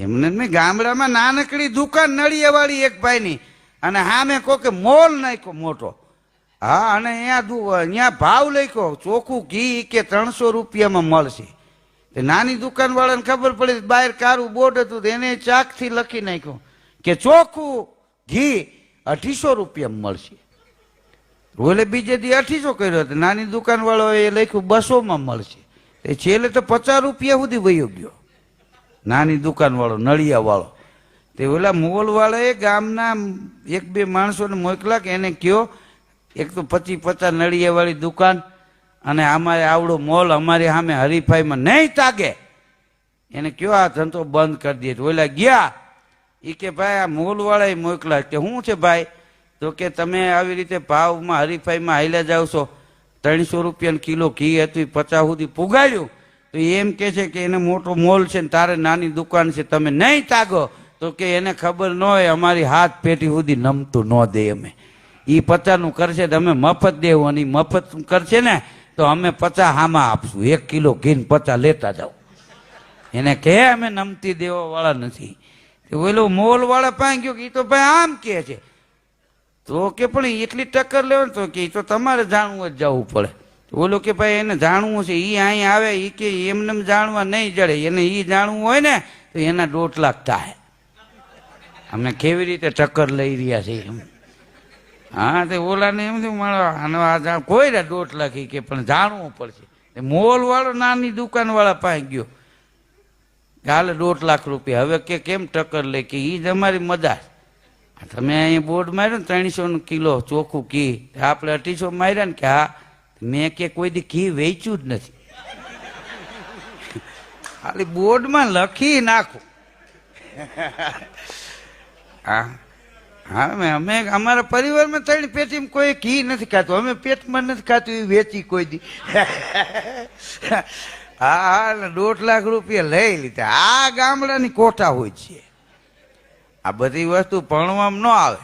એમને મેં ગામડામાં નાનકડી દુકાન નળિયાવાળી એક ભાઈની, અને હા મેં કહો કે મોલ નાખ્યો મોટો. હા, અને અહીંયા ભાવ લખ્યો ચોખ્ખું ઘી કે 300 રૂપિયામાં મળશે. નાની દુકાનવાળાને ખબર પડી, બહાર કારું બોર્ડ હતું, એને ચાકથી લખી નાખ્યું કે ચોખ્ખું ઘી 250 રૂપિયામાં મળશે. ઓલે બીજે દી 250 કર્યો હતો, નાની દુકાનવાળો એ લખ્યું 200માં મળશે. એ છેલ્લે તો 50 રૂપિયા સુધી વયો ગયો નાની દુકાનવાળો, નળિયાવાળો. તે ઓલા મોલવાળાએ ગામના 1-2 માણસોને મોકલા કે એને કયો, એક તો 50 નળિયાવાળી દુકાન અને અમારે આવડો મોલ, અમારી સામે હરીફાઈમાં નહીં તાગે, એને કયો આ ધંધો બંધ કરી દે. ઓલા ગયા, એ કે ભાઈ આ મોલવાળાએ મોકલા કે શું છે ભાઈ? તો કે તમે આવી રીતે ભાવમાં હરીફાઈમાં હાલ્યા જાવ છો, 300 રૂપિયાનો કિલો ઘી હતું 50 સુધી પુગાડ્યું, તો એમ કે છે કે એને મોટો મોલ છે ને તારે નાની દુકાન છે, તમે નહીં તાગો. તો કે એને ખબર ન હોય અમારી હાથ પેટી સુધી નમતું ન દે, અમે એ 50નું કરશે તો અમે મફત દેવું, અને મફત કરશે ને તો અમે 50 હામાં આપશું, 1 કિલો ઘીને 50 લેતા જાઓ. એને કહે અમે નમતી દેવા વાળા નથી. ઓલો મોલ વાળા પાસે ગયો કે એ તો ભાઈ આમ કે છે. તો કે પણ એટલી ટક્કર લેવો તો કે તો તમારે જાણવું જ જવું પડે. ઓલો કે ભાઈ એને જાણવું છે, એ અહીં આવે, એ કે એમને જાણવા નહીં જડે, એને એ જાણવું હોય ને તો એના 1.5 લાખ થાય. અમને કેવી રીતે ટક્કર લઈ રહ્યા છે એમ. હા, તે ઓલાને એમ મળવા કોઈ 1.5 લાખ કે પણ જાણવું પડશે. મોલ વાળો નાની દુકાન વાળા પાસે ગયો, હાલે 1.5 લાખ રૂપિયા. હવે કે કેમ ટક્કર લે? કે એ જ અમારી મદાર. તમે અહીંયા બોર્ડ માર્યો ને 300 કિલો ચોખ્ખું ઘી, આપણે 250 માર્યા ને કે હા, મેં કે કોઈ દી ઘી વેચ્યું જ નથી, ખાલી બોર્ડમાં લખી નાખું. હા હા, અમે અમારા પરિવારમાં 3 પેટીમાં કોઈ ઘી નથી ખાતું, અમે પેટમાં નથી ખાતું, એ વેચી કોઈ દી. હા, 1.5 લાખ રૂપિયા લઈ લીધા. આ ગામડાની કોઠા હોય છે. આ બધી વસ્તુ ભણવામાં ન આવે.